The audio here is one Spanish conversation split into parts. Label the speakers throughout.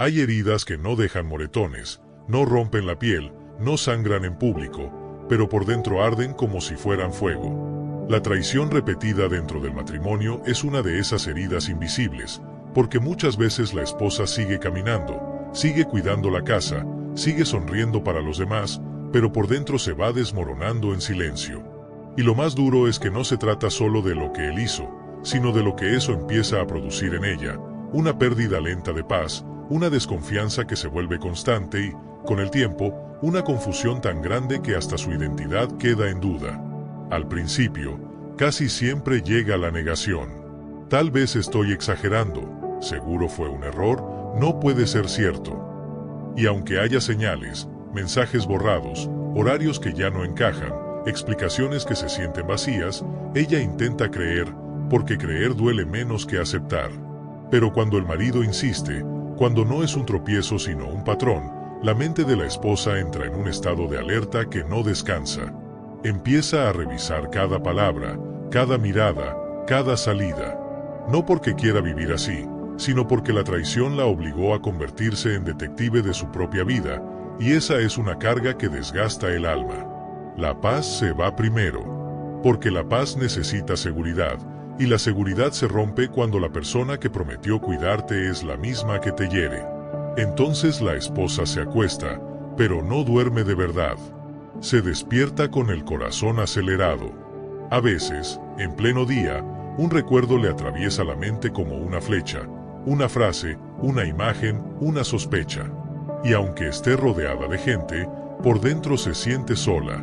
Speaker 1: Hay heridas que no dejan moretones, no rompen la piel, no sangran en público, pero por dentro arden como si fueran fuego. La traición repetida dentro del matrimonio es una de esas heridas invisibles, porque muchas veces la esposa sigue caminando, sigue cuidando la casa, sigue sonriendo para los demás, pero por dentro se va desmoronando en silencio. Y lo más duro es que no se trata solo de lo que él hizo, sino de lo que eso empieza a producir en ella, una pérdida lenta de paz, una desconfianza que se vuelve constante y, con el tiempo, una confusión tan grande que hasta su identidad queda en duda. Al principio, casi siempre llega la negación. Tal vez estoy exagerando, seguro fue un error, no puede ser cierto. Y aunque haya señales, mensajes borrados, horarios que ya no encajan, explicaciones que se sienten vacías, ella intenta creer, porque creer duele menos que aceptar. Pero cuando el marido insiste, cuando no es un tropiezo sino un patrón, la mente de la esposa entra en un estado de alerta que no descansa. Empieza a revisar cada palabra, cada mirada, cada salida. No porque quiera vivir así, sino porque la traición la obligó a convertirse en detective de su propia vida, y esa es una carga que desgasta el alma. La paz se va primero, porque la paz necesita seguridad, y la seguridad se rompe cuando la persona que prometió cuidarte es la misma que te hiere. Entonces la esposa se acuesta, pero no duerme de verdad. Se despierta con el corazón acelerado. A veces, en pleno día, un recuerdo le atraviesa la mente como una flecha, una frase, una imagen, una sospecha. Y aunque esté rodeada de gente, por dentro se siente sola.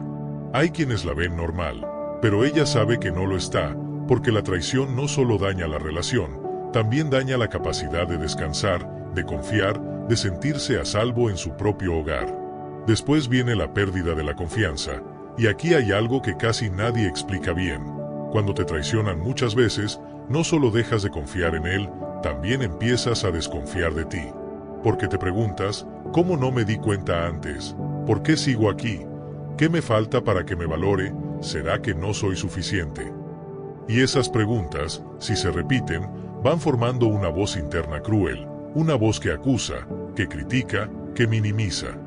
Speaker 1: Hay quienes la ven normal, pero ella sabe que no lo está, porque la traición no solo daña la relación, también daña la capacidad de descansar, de confiar, de sentirse a salvo en su propio hogar. Después viene la pérdida de la confianza, y aquí hay algo que casi nadie explica bien. Cuando te traicionan muchas veces, no solo dejas de confiar en él, también empiezas a desconfiar de ti. Porque te preguntas, ¿cómo no me di cuenta antes? ¿Por qué sigo aquí? ¿Qué me falta para que me valore? ¿Será que no soy suficiente? Y esas preguntas, si se repiten, van formando una voz interna cruel, una voz que acusa, que critica, que minimiza.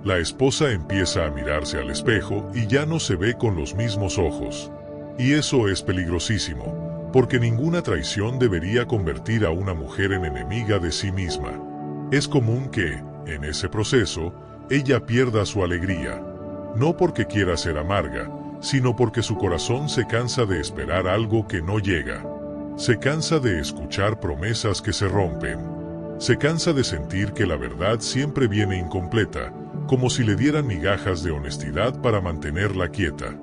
Speaker 1: La esposa empieza a mirarse al espejo y ya no se ve con los mismos ojos. Y eso es peligrosísimo, porque ninguna traición debería convertir a una mujer en enemiga de sí misma. Es común que, en ese proceso, ella pierda su alegría. No porque quiera ser amarga, sino porque su corazón se cansa de esperar algo que no llega. Se cansa de escuchar promesas que se rompen. Se cansa de sentir que la verdad siempre viene incompleta, como si le dieran migajas de honestidad para mantenerla quieta.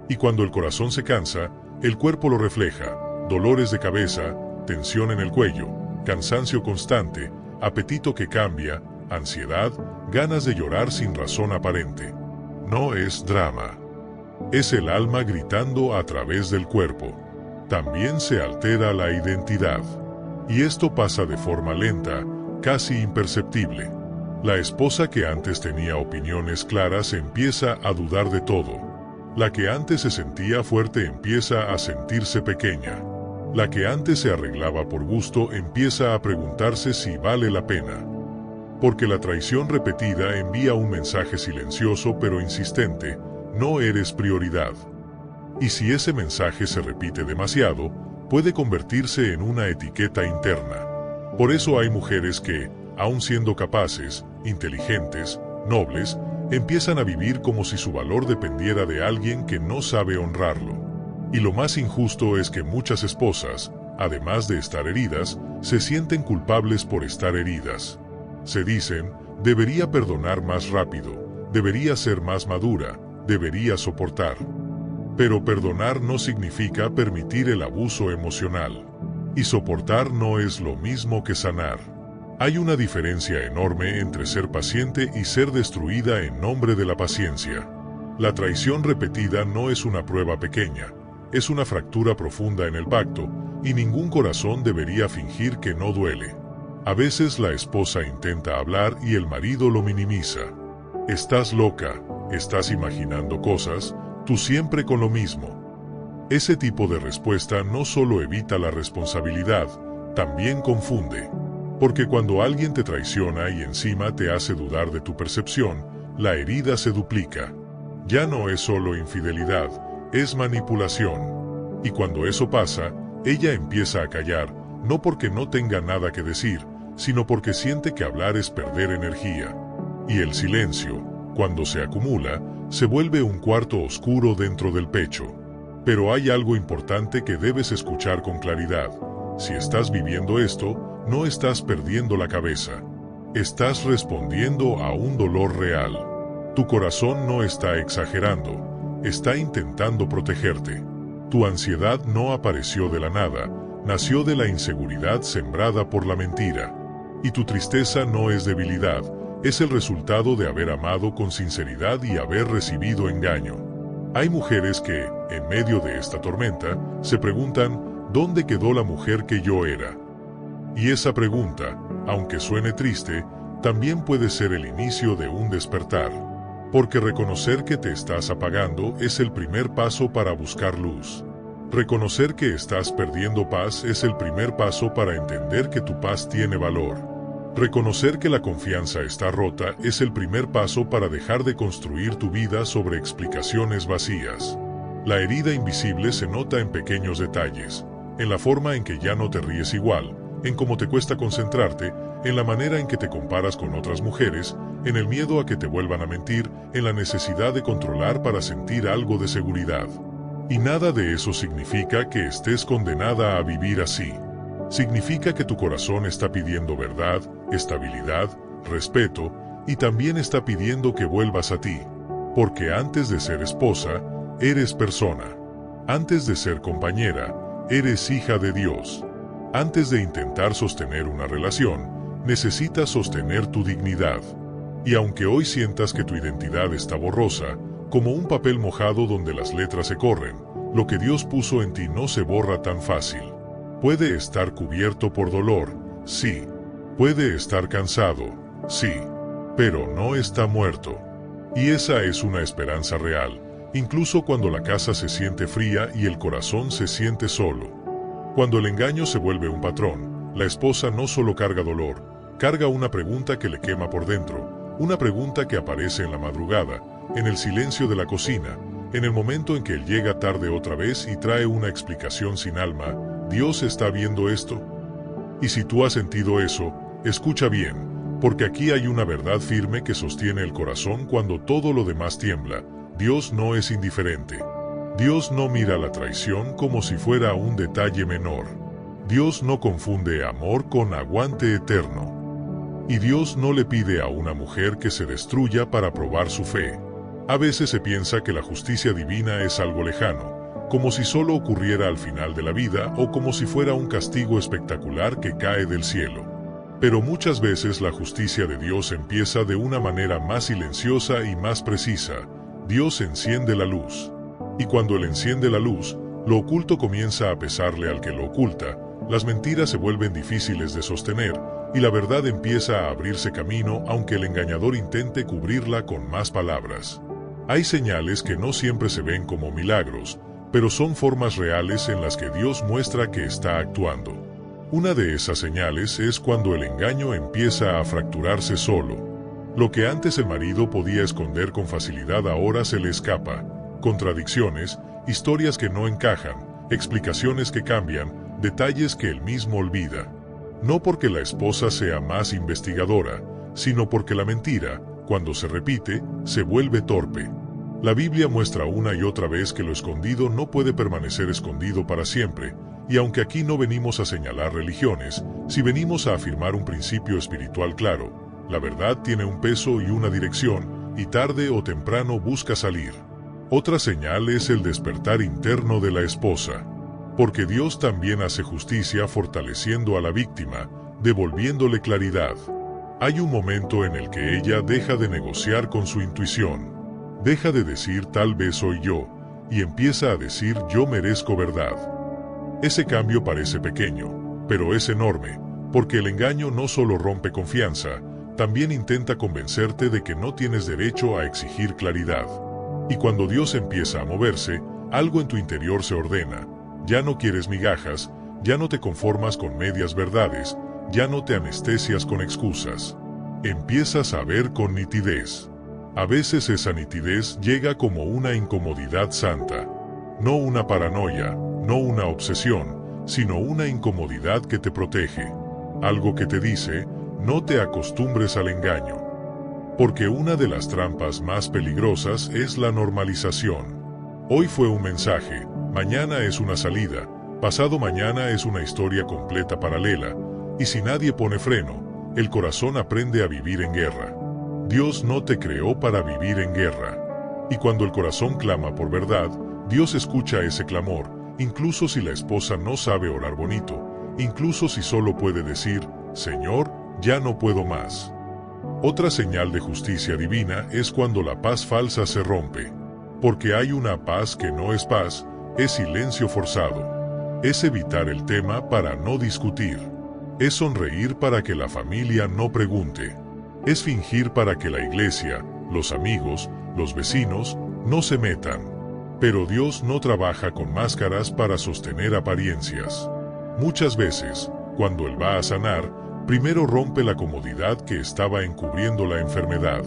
Speaker 1: Y cuando el corazón se cansa, el cuerpo lo refleja: dolores de cabeza, tensión en el cuello, cansancio constante, apetito que cambia, ansiedad, ganas de llorar sin razón aparente. No es drama. Es el alma gritando a través del cuerpo. También se altera la identidad. Y esto pasa de forma lenta, casi imperceptible. La esposa que antes tenía opiniones claras empieza a dudar de todo. La que antes se sentía fuerte empieza a sentirse pequeña. La que antes se arreglaba por gusto empieza a preguntarse si vale la pena. Porque la traición repetida envía un mensaje silencioso pero insistente: no eres prioridad. Y si ese mensaje se repite demasiado, puede convertirse en una etiqueta interna. Por eso hay mujeres que, aun siendo capaces, inteligentes, nobles, empiezan a vivir como si su valor dependiera de alguien que no sabe honrarlo. Y lo más injusto es que muchas esposas, además de estar heridas, se sienten culpables por estar heridas. Se dicen: debería perdonar más rápido, debería ser más madura, debería soportar. Pero perdonar no significa permitir el abuso emocional. Y soportar no es lo mismo que sanar. Hay una diferencia enorme entre ser paciente y ser destruida en nombre de la paciencia. La traición repetida no es una prueba pequeña, es una fractura profunda en el pacto, y ningún corazón debería fingir que no duele. A veces la esposa intenta hablar y el marido lo minimiza. Estás loca, estás imaginando cosas, tú siempre con lo mismo. Ese tipo de respuesta no solo evita la responsabilidad, también confunde. Porque cuando alguien te traiciona y encima te hace dudar de tu percepción, la herida se duplica. Ya no es solo infidelidad, es manipulación. Y cuando eso pasa, ella empieza a callar, no porque no tenga nada que decir, sino porque siente que hablar es perder energía. Y el silencio, cuando se acumula, se vuelve un cuarto oscuro dentro del pecho. Pero hay algo importante que debes escuchar con claridad. Si estás viviendo esto, no estás perdiendo la cabeza. Estás respondiendo a un dolor real. Tu corazón no está exagerando, está intentando protegerte. Tu ansiedad no apareció de la nada, nació de la inseguridad sembrada por la mentira. Y tu tristeza no es debilidad, es el resultado de haber amado con sinceridad y haber recibido engaño. Hay mujeres que, en medio de esta tormenta, se preguntan, ¿dónde quedó la mujer que yo era? Y esa pregunta, aunque suene triste, también puede ser el inicio de un despertar. Porque reconocer que te estás apagando es el primer paso para buscar luz. Reconocer que estás perdiendo paz es el primer paso para entender que tu paz tiene valor. Reconocer que la confianza está rota es el primer paso para dejar de construir tu vida sobre explicaciones vacías. La herida invisible se nota en pequeños detalles, en la forma en que ya no te ríes igual, en cómo te cuesta concentrarte, en la manera en que te comparas con otras mujeres, en el miedo a que te vuelvan a mentir, en la necesidad de controlar para sentir algo de seguridad. Y nada de eso significa que estés condenada a vivir así. Significa que tu corazón está pidiendo verdad, estabilidad, respeto, y también está pidiendo que vuelvas a ti. Porque antes de ser esposa, eres persona. Antes de ser compañera, eres hija de Dios. Antes de intentar sostener una relación, necesitas sostener tu dignidad. Y aunque hoy sientas que tu identidad está borrosa, como un papel mojado donde las letras se corren, lo que Dios puso en ti no se borra tan fácil. Puede estar cubierto por dolor, sí. Puede estar cansado, sí. Pero no está muerto. Y esa es una esperanza real, incluso cuando la casa se siente fría y el corazón se siente solo. Cuando el engaño se vuelve un patrón, la esposa no solo carga dolor, carga una pregunta que le quema por dentro, una pregunta que aparece en la madrugada, en el silencio de la cocina, en el momento en que él llega tarde otra vez y trae una explicación sin alma. ¿Dios está viendo esto? Y si tú has sentido eso, escucha bien, porque aquí hay una verdad firme que sostiene el corazón cuando todo lo demás tiembla. Dios no es indiferente. Dios no mira la traición como si fuera un detalle menor. Dios no confunde amor con aguante eterno. Y Dios no le pide a una mujer que se destruya para probar su fe. A veces se piensa que la justicia divina es algo lejano, como si solo ocurriera al final de la vida o como si fuera un castigo espectacular que cae del cielo. Pero muchas veces la justicia de Dios empieza de una manera más silenciosa y más precisa. Dios enciende la luz. Y cuando Él enciende la luz, lo oculto comienza a pesarle al que lo oculta, las mentiras se vuelven difíciles de sostener, y la verdad empieza a abrirse camino aunque el engañador intente cubrirla con más palabras. Hay señales que no siempre se ven como milagros, pero son formas reales en las que Dios muestra que está actuando. Una de esas señales es cuando el engaño empieza a fracturarse solo. Lo que antes el marido podía esconder con facilidad ahora se le escapa. Contradicciones, historias que no encajan, explicaciones que cambian, detalles que él mismo olvida. No porque la esposa sea más investigadora, sino porque la mentira, cuando se repite, se vuelve torpe. La Biblia muestra una y otra vez que lo escondido no puede permanecer escondido para siempre, y aunque aquí no venimos a señalar religiones, si venimos a afirmar un principio espiritual claro, la verdad tiene un peso y una dirección, y tarde o temprano busca salir. Otra señal es el despertar interno de la esposa. Porque Dios también hace justicia fortaleciendo a la víctima, devolviéndole claridad. Hay un momento en el que ella deja de negociar con su intuición. Deja de decir tal vez soy yo, y empieza a decir yo merezco verdad. Ese cambio parece pequeño, pero es enorme, porque el engaño no solo rompe confianza, también intenta convencerte de que no tienes derecho a exigir claridad. Y cuando Dios empieza a moverse, algo en tu interior se ordena. Ya no quieres migajas, ya no te conformas con medias verdades, ya no te anestesias con excusas. Empiezas a ver con nitidez. A veces esa nitidez llega como una incomodidad santa. No una paranoia, no una obsesión, sino una incomodidad que te protege. Algo que te dice, no te acostumbres al engaño. Porque una de las trampas más peligrosas es la normalización. Hoy fue un mensaje, mañana es una salida, pasado mañana es una historia completa paralela, y si nadie pone freno, el corazón aprende a vivir en guerra. Dios no te creó para vivir en guerra. Y cuando el corazón clama por verdad, Dios escucha ese clamor, incluso si la esposa no sabe orar bonito, incluso si solo puede decir, Señor, ya no puedo más. Otra señal de justicia divina es cuando la paz falsa se rompe. Porque hay una paz que no es paz, es silencio forzado. Es evitar el tema para no discutir. Es sonreír para que la familia no pregunte. Es fingir para que la iglesia, los amigos, los vecinos, no se metan. Pero Dios no trabaja con máscaras para sostener apariencias. Muchas veces, cuando Él va a sanar, primero rompe la comodidad que estaba encubriendo la enfermedad.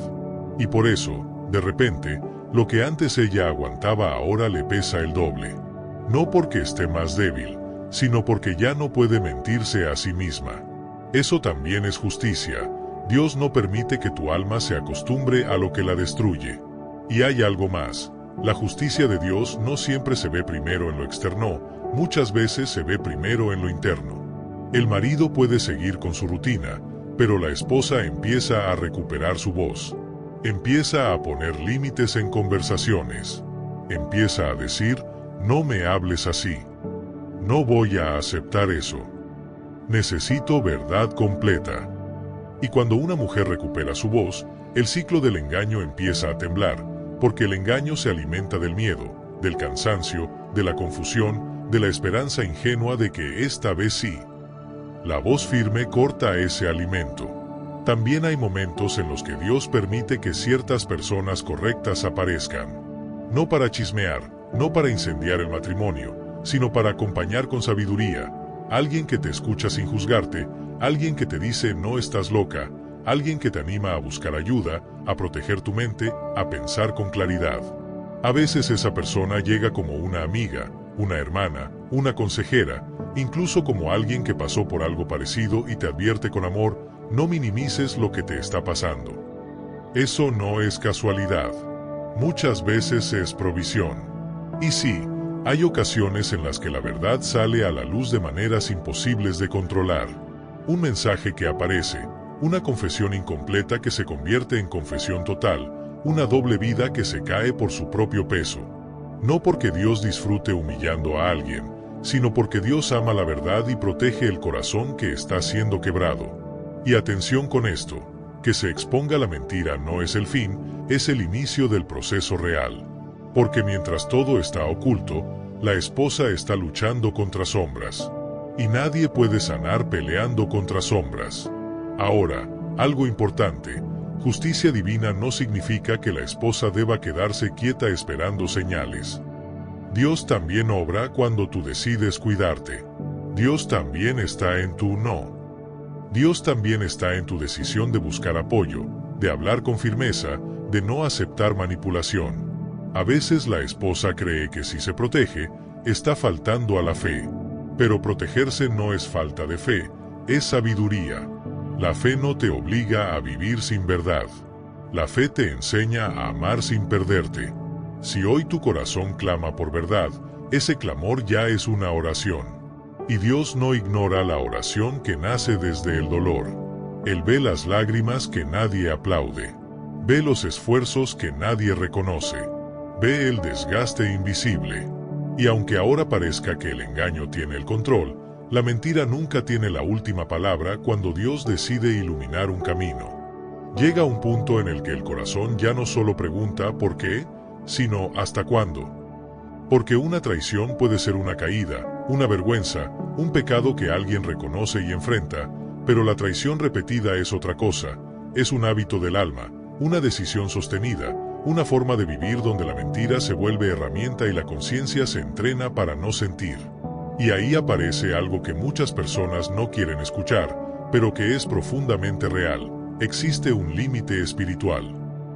Speaker 1: Y por eso, de repente, lo que antes ella aguantaba ahora le pesa el doble. No porque esté más débil, sino porque ya no puede mentirse a sí misma. Eso también es justicia. Dios no permite que tu alma se acostumbre a lo que la destruye. Y hay algo más. La justicia de Dios no siempre se ve primero en lo externo, muchas veces se ve primero en lo interno. El marido puede seguir con su rutina, pero la esposa empieza a recuperar su voz. Empieza a poner límites en conversaciones. Empieza a decir, no me hables así. No voy a aceptar eso. Necesito verdad completa. Y cuando una mujer recupera su voz, el ciclo del engaño empieza a temblar, porque el engaño se alimenta del miedo, del cansancio, de la confusión, de la esperanza ingenua de que esta vez sí. La voz firme corta ese alimento. También hay momentos en los que Dios permite que ciertas personas correctas aparezcan. No para chismear, no para incendiar el matrimonio, sino para acompañar con sabiduría. Alguien que te escucha sin juzgarte, alguien que te dice no estás loca, alguien que te anima a buscar ayuda, a proteger tu mente, a pensar con claridad. A veces esa persona llega como una amiga, una hermana, una consejera, incluso como alguien que pasó por algo parecido y te advierte con amor, no minimices lo que te está pasando. Eso no es casualidad. Muchas veces es provisión. Y sí, hay ocasiones en las que la verdad sale a la luz de maneras imposibles de controlar. Un mensaje que aparece, una confesión incompleta que se convierte en confesión total, una doble vida que se cae por su propio peso. No porque Dios disfrute humillando a alguien, sino porque Dios ama la verdad y protege el corazón que está siendo quebrado. Y atención con esto, que se exponga la mentira no es el fin, es el inicio del proceso real. Porque mientras todo está oculto, la esposa está luchando contra sombras. Y nadie puede sanar peleando contra sombras. Ahora, algo importante, justicia divina no significa que la esposa deba quedarse quieta esperando señales. Dios también obra cuando tú decides cuidarte. Dios también está en tu no. Dios también está en tu decisión de buscar apoyo, de hablar con firmeza, de no aceptar manipulación. A veces la esposa cree que si se protege, está faltando a la fe. Pero protegerse no es falta de fe, es sabiduría. La fe no te obliga a vivir sin verdad. La fe te enseña a amar sin perderte. Si hoy tu corazón clama por verdad, ese clamor ya es una oración. Y Dios no ignora la oración que nace desde el dolor. Él ve las lágrimas que nadie aplaude. Ve los esfuerzos que nadie reconoce. Ve el desgaste invisible. Y aunque ahora parezca que el engaño tiene el control, la mentira nunca tiene la última palabra cuando Dios decide iluminar un camino. Llega un punto en el que el corazón ya no solo pregunta ¿por qué?, sino ¿hasta cuándo? Porque una traición puede ser una caída, una vergüenza, un pecado que alguien reconoce y enfrenta, pero la traición repetida es otra cosa, es un hábito del alma, una decisión sostenida, una forma de vivir donde la mentira se vuelve herramienta y la conciencia se entrena para no sentir. Y ahí aparece algo que muchas personas no quieren escuchar, pero que es profundamente real. Existe un límite espiritual.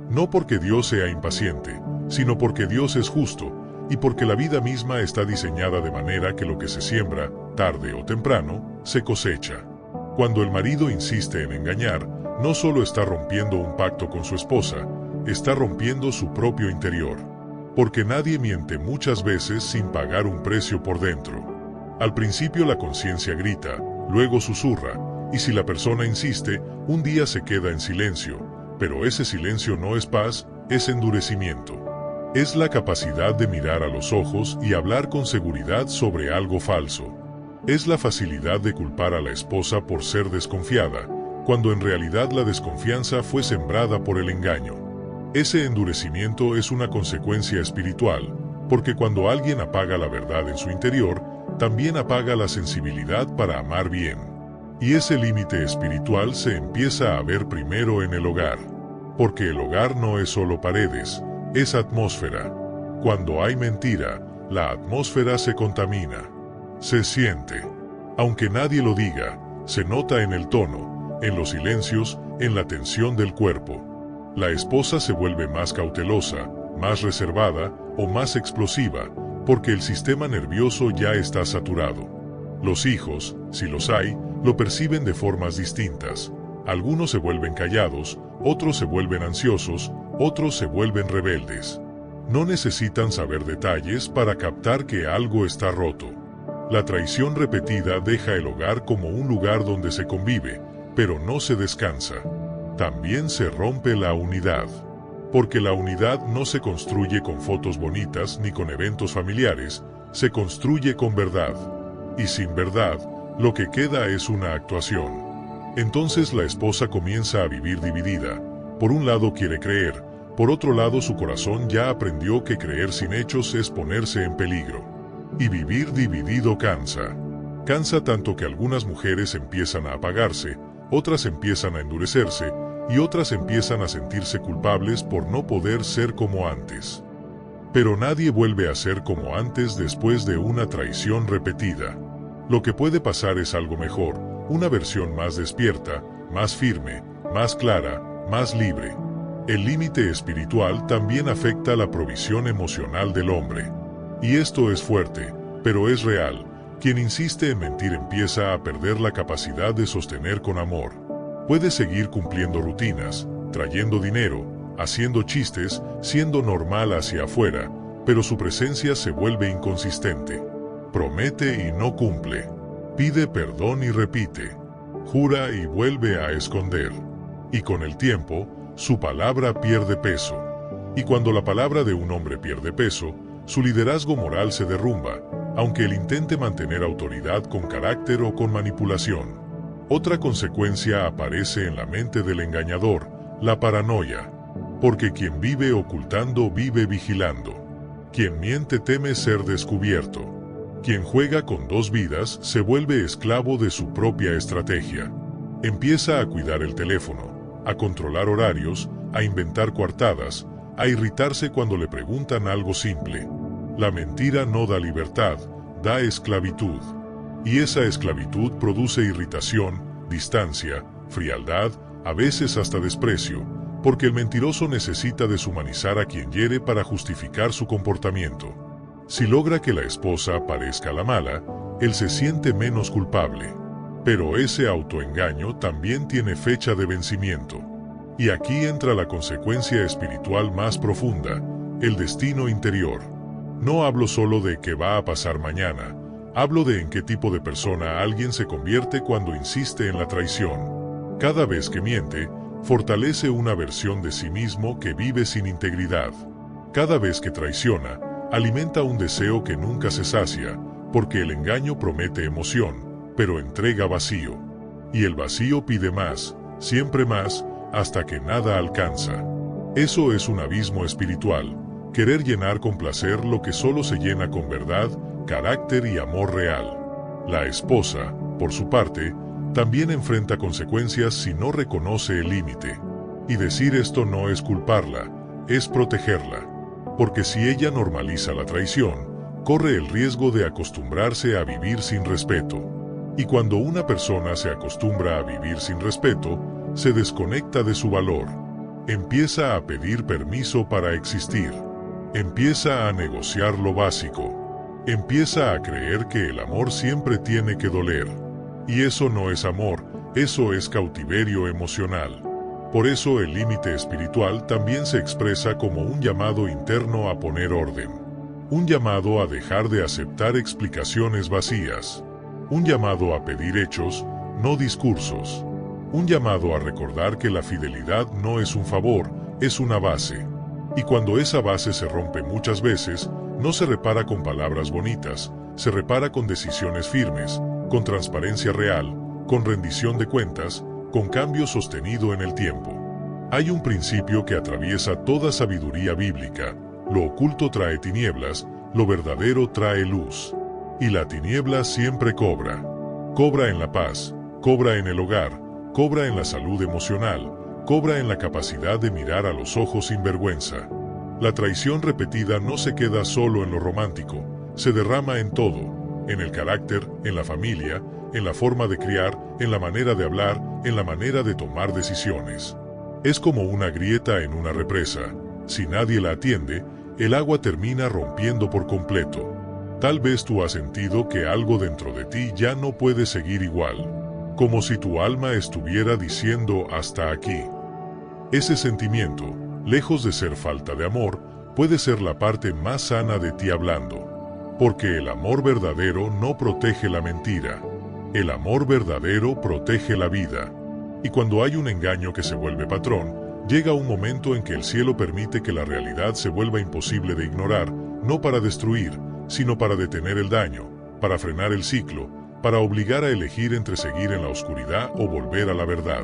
Speaker 1: No porque Dios sea impaciente, sino porque Dios es justo, y porque la vida misma está diseñada de manera que lo que se siembra, tarde o temprano, se cosecha. Cuando el marido insiste en engañar, no solo está rompiendo un pacto con su esposa, está rompiendo su propio interior. Porque nadie miente muchas veces sin pagar un precio por dentro. Al principio la conciencia grita, luego susurra, y si la persona insiste, un día se queda en silencio, pero ese silencio no es paz, es endurecimiento. Es la capacidad de mirar a los ojos y hablar con seguridad sobre algo falso. Es la facilidad de culpar a la esposa por ser desconfiada, cuando en realidad la desconfianza fue sembrada por el engaño. Ese endurecimiento es una consecuencia espiritual, porque cuando alguien apaga la verdad en su interior, también apaga la sensibilidad para amar bien. Y ese límite espiritual se empieza a ver primero en el hogar. Porque el hogar no es solo paredes, es atmósfera. Cuando hay mentira, la atmósfera se contamina. Se siente. Aunque nadie lo diga, se nota en el tono, en los silencios, en la tensión del cuerpo. La esposa se vuelve más cautelosa, más reservada o más explosiva, porque el sistema nervioso ya está saturado. Los hijos, si los hay, lo perciben de formas distintas. Algunos se vuelven callados, otros se vuelven ansiosos, otros se vuelven rebeldes. No necesitan saber detalles para captar que algo está roto. La traición repetida deja el hogar como un lugar donde se convive, pero no se descansa. También se rompe la unidad. Porque la unidad no se construye con fotos bonitas ni con eventos familiares, se construye con verdad. Y sin verdad, lo que queda es una actuación. Entonces la esposa comienza a vivir dividida. Por un lado quiere creer, por otro lado su corazón ya aprendió que creer sin hechos es ponerse en peligro. Y vivir dividido cansa. Cansa tanto que algunas mujeres empiezan a apagarse, otras empiezan a endurecerse, y otras empiezan a sentirse culpables por no poder ser como antes. Pero nadie vuelve a ser como antes después de una traición repetida. Lo que puede pasar es algo mejor, una versión más despierta, más firme, más clara, más libre. El límite espiritual también afecta la provisión emocional del hombre. Y esto es fuerte, pero es real. Quien insiste en mentir empieza a perder la capacidad de sostener con amor. Puede seguir cumpliendo rutinas, trayendo dinero, haciendo chistes, siendo normal hacia afuera, pero su presencia se vuelve inconsistente. Promete y no cumple. Pide perdón y repite. Jura y vuelve a esconder. Y con el tiempo, su palabra pierde peso. Y cuando la palabra de un hombre pierde peso, su liderazgo moral se derrumba, aunque él intente mantener autoridad con carácter o con manipulación. Otra consecuencia aparece en la mente del engañador, la paranoia. Porque quien vive ocultando vive vigilando. Quien miente teme ser descubierto. Quien juega con dos vidas se vuelve esclavo de su propia estrategia. Empieza a cuidar el teléfono, a controlar horarios, a inventar coartadas, a irritarse cuando le preguntan algo simple. La mentira no da libertad, da esclavitud. Y esa esclavitud produce irritación, distancia, frialdad, a veces hasta desprecio, porque el mentiroso necesita deshumanizar a quien hiere para justificar su comportamiento. Si logra que la esposa parezca la mala, él se siente menos culpable. Pero ese autoengaño también tiene fecha de vencimiento. Y aquí entra la consecuencia espiritual más profunda, el destino interior. No hablo solo de qué va a pasar mañana, hablo de en qué tipo de persona alguien se convierte cuando insiste en la traición. Cada vez que miente, fortalece una versión de sí mismo que vive sin integridad. Cada vez que traiciona, alimenta un deseo que nunca se sacia, porque el engaño promete emoción, pero entrega vacío. Y el vacío pide más, siempre más, hasta que nada alcanza. Eso es un abismo espiritual, querer llenar con placer lo que solo se llena con verdad, carácter y amor real. La esposa, por su parte, también enfrenta consecuencias si no reconoce el límite. Y decir esto no es culparla, es protegerla. Porque si ella normaliza la traición, corre el riesgo de acostumbrarse a vivir sin respeto. Y cuando una persona se acostumbra a vivir sin respeto, se desconecta de su valor. Empieza a pedir permiso para existir. Empieza a negociar lo básico. Empieza a creer que el amor siempre tiene que doler. Y eso no es amor, eso es cautiverio emocional. Por eso el límite espiritual también se expresa como un llamado interno a poner orden. Un llamado a dejar de aceptar explicaciones vacías. Un llamado a pedir hechos, no discursos. Un llamado a recordar que la fidelidad no es un favor, es una base. Y cuando esa base se rompe muchas veces, no se repara con palabras bonitas, se repara con decisiones firmes, con transparencia real, con rendición de cuentas, con cambio sostenido en el tiempo. Hay un principio que atraviesa toda sabiduría bíblica: lo oculto trae tinieblas, lo verdadero trae luz. Y la tiniebla siempre cobra. Cobra en la paz, cobra en el hogar, cobra en la salud emocional, cobra en la capacidad de mirar a los ojos sin vergüenza. La traición repetida no se queda solo en lo romántico, se derrama en todo, en el carácter, en la familia, en la forma de criar, en la manera de hablar, en la manera de tomar decisiones. Es como una grieta en una represa. Si nadie la atiende, el agua termina rompiendo por completo. Tal vez tú has sentido que algo dentro de ti ya no puede seguir igual. Como si tu alma estuviera diciendo hasta aquí. Ese sentimiento, lejos de ser falta de amor, puede ser la parte más sana de ti hablando. Porque el amor verdadero no protege la mentira. El amor verdadero protege la vida. Y cuando hay un engaño que se vuelve patrón, llega un momento en que el cielo permite que la realidad se vuelva imposible de ignorar, no para destruir, sino para detener el daño, para frenar el ciclo, para obligar a elegir entre seguir en la oscuridad o volver a la verdad.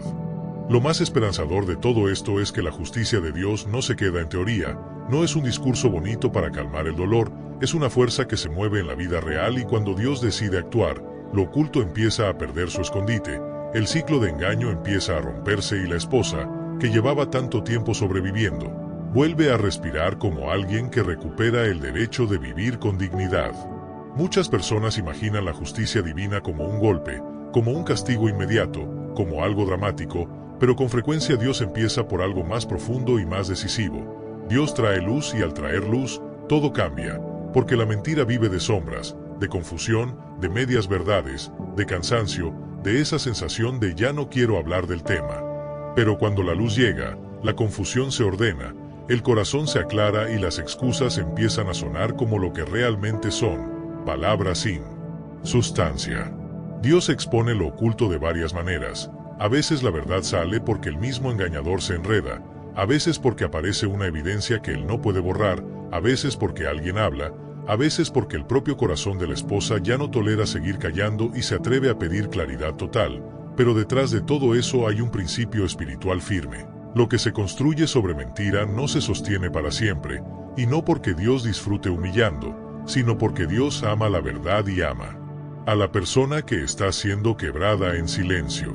Speaker 1: Lo más esperanzador de todo esto es que la justicia de Dios no se queda en teoría, no es un discurso bonito para calmar el dolor, es una fuerza que se mueve en la vida real, y cuando Dios decide actuar, lo oculto empieza a perder su escondite, el ciclo de engaño empieza a romperse y la esposa, que llevaba tanto tiempo sobreviviendo, vuelve a respirar como alguien que recupera el derecho de vivir con dignidad. Muchas personas imaginan la justicia divina como un golpe, como un castigo inmediato, como algo dramático, pero con frecuencia Dios empieza por algo más profundo y más decisivo. Dios trae luz y al traer luz, todo cambia, porque la mentira vive de sombras, de confusión, de medias verdades, de cansancio, de esa sensación de ya no quiero hablar del tema. Pero cuando la luz llega, la confusión se ordena, el corazón se aclara y las excusas empiezan a sonar como lo que realmente son, palabras sin sustancia. Dios expone lo oculto de varias maneras. A veces la verdad sale porque el mismo engañador se enreda, a veces porque aparece una evidencia que él no puede borrar, a veces porque alguien habla, a veces porque el propio corazón de la esposa ya no tolera seguir callando y se atreve a pedir claridad total, pero detrás de todo eso hay un principio espiritual firme. Lo que se construye sobre mentira no se sostiene para siempre, y no porque Dios disfrute humillando, sino porque Dios ama la verdad y ama a la persona que está siendo quebrada en silencio.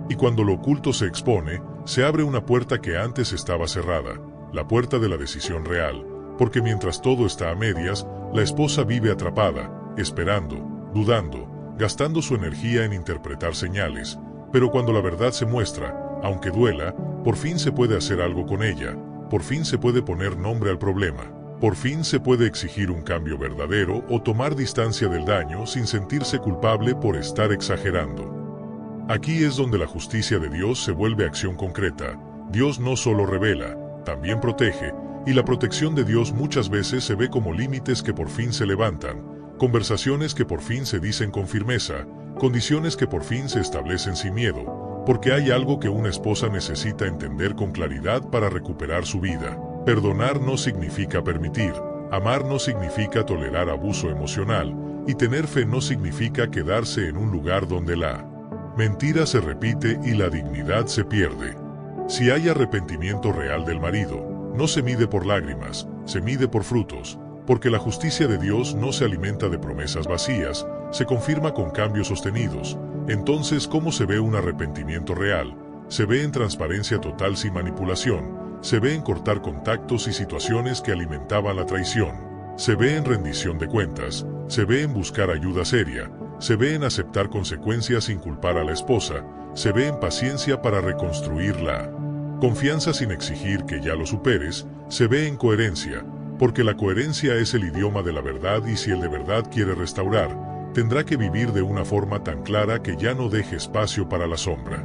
Speaker 1: Y cuando lo oculto se expone, se abre una puerta que antes estaba cerrada, la puerta de la decisión real, porque mientras todo está a medias, la esposa vive atrapada, esperando, dudando, gastando su energía en interpretar señales, pero cuando la verdad se muestra, aunque duela, por fin se puede hacer algo con ella, por fin se puede poner nombre al problema, por fin se puede exigir un cambio verdadero o tomar distancia del daño sin sentirse culpable por estar exagerando. Aquí es donde la justicia de Dios se vuelve acción concreta. Dios no solo revela, también protege, y la protección de Dios muchas veces se ve como límites que por fin se levantan, conversaciones que por fin se dicen con firmeza, condiciones que por fin se establecen sin miedo, porque hay algo que una esposa necesita entender con claridad para recuperar su vida. Perdonar no significa permitir, amar no significa tolerar abuso emocional, y tener fe no significa quedarse en un lugar donde la mentira se repite y la dignidad se pierde. Si hay arrepentimiento real del marido, no se mide por lágrimas, se mide por frutos, porque la justicia de Dios no se alimenta de promesas vacías, se confirma con cambios sostenidos. Entonces, ¿cómo se ve un arrepentimiento real? Se ve en transparencia total sin manipulación, se ve en cortar contactos y situaciones que alimentaban la traición, se ve en rendición de cuentas, se ve en buscar ayuda seria, se ve en aceptar consecuencias sin culpar a la esposa, se ve en paciencia para reconstruirla. Confianza sin exigir que ya lo superes, se ve en coherencia, porque la coherencia es el idioma de la verdad y si él de verdad quiere restaurar, tendrá que vivir de una forma tan clara que ya no deje espacio para la sombra.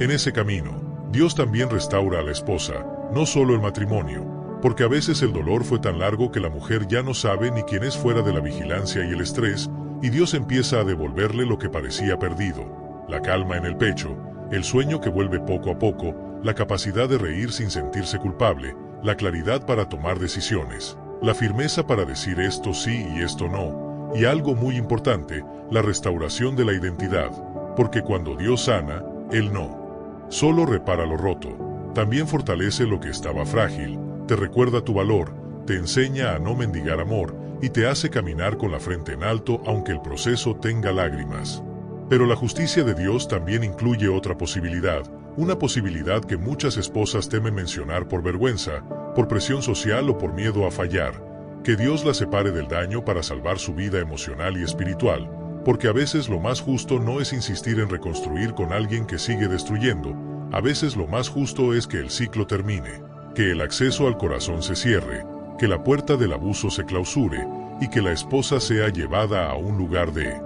Speaker 1: En ese camino, Dios también restaura a la esposa, no solo el matrimonio, porque a veces el dolor fue tan largo que la mujer ya no sabe ni quién es fuera de la vigilancia y el estrés, y Dios empieza a devolverle lo que parecía perdido, la calma en el pecho, el sueño que vuelve poco a poco, la capacidad de reír sin sentirse culpable, la claridad para tomar decisiones, la firmeza para decir esto sí y esto no, y algo muy importante, la restauración de la identidad, porque cuando Dios sana, Él no solo repara lo roto, también fortalece lo que estaba frágil, te recuerda tu valor, te enseña a no mendigar amor y te hace caminar con la frente en alto aunque el proceso tenga lágrimas. Pero la justicia de Dios también incluye otra posibilidad, una posibilidad que muchas esposas temen mencionar por vergüenza, por presión social o por miedo a fallar, que Dios la separe del daño para salvar su vida emocional y espiritual, porque a veces lo más justo no es insistir en reconstruir con alguien que sigue destruyendo, a veces lo más justo es que el ciclo termine, que el acceso al corazón se cierre, que la puerta del abuso se clausure y que la esposa sea llevada a un lugar de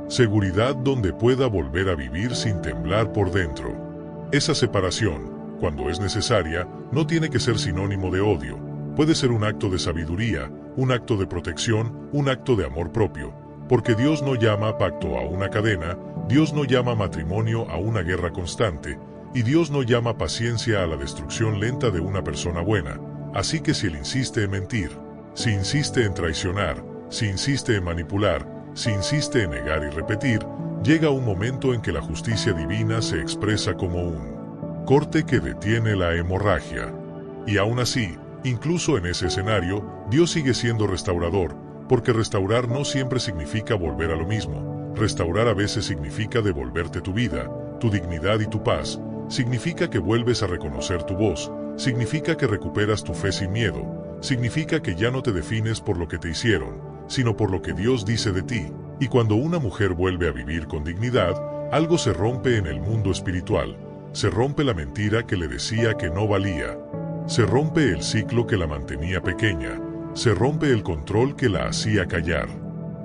Speaker 1: seguridad donde pueda volver a vivir sin temblar por dentro. Esa separación, cuando es necesaria, no tiene que ser sinónimo de odio, puede ser un acto de sabiduría, un acto de protección, un acto de amor propio, porque Dios no llama pacto a una cadena, Dios no llama matrimonio a una guerra constante, y Dios no llama paciencia a la destrucción lenta de una persona buena. Así que si él insiste en mentir, si insiste en traicionar, si insiste en manipular, si insiste en negar y repetir, llega un momento en que la justicia divina se expresa como un corte que detiene la hemorragia. Y aún así, incluso en ese escenario, Dios sigue siendo restaurador, porque restaurar no siempre significa volver a lo mismo. Restaurar a veces significa devolverte tu vida, tu dignidad y tu paz. Significa que vuelves a reconocer tu voz, significa que recuperas tu fe sin miedo, significa que ya no te defines por lo que te hicieron, sino por lo que Dios dice de ti. Y cuando una mujer vuelve a vivir con dignidad, algo se rompe en el mundo espiritual. Se rompe la mentira que le decía que no valía. Se rompe el ciclo que la mantenía pequeña. Se rompe el control que la hacía callar.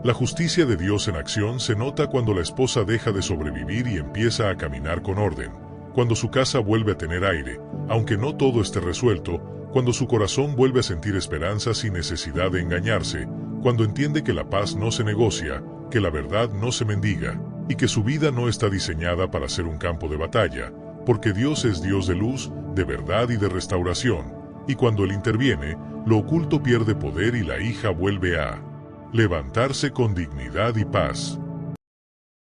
Speaker 1: La justicia de Dios en acción se nota cuando la esposa deja de sobrevivir y empieza a caminar con orden. Cuando su casa vuelve a tener aire, aunque no todo esté resuelto, cuando su corazón vuelve a sentir esperanza sin necesidad de engañarse, cuando entiende que la paz no se negocia, que la verdad no se mendiga, y que su vida no está diseñada para ser un campo de batalla, porque Dios es Dios de luz, de verdad y de restauración, y cuando Él interviene, lo oculto pierde poder y la hija vuelve a levantarse con dignidad y paz.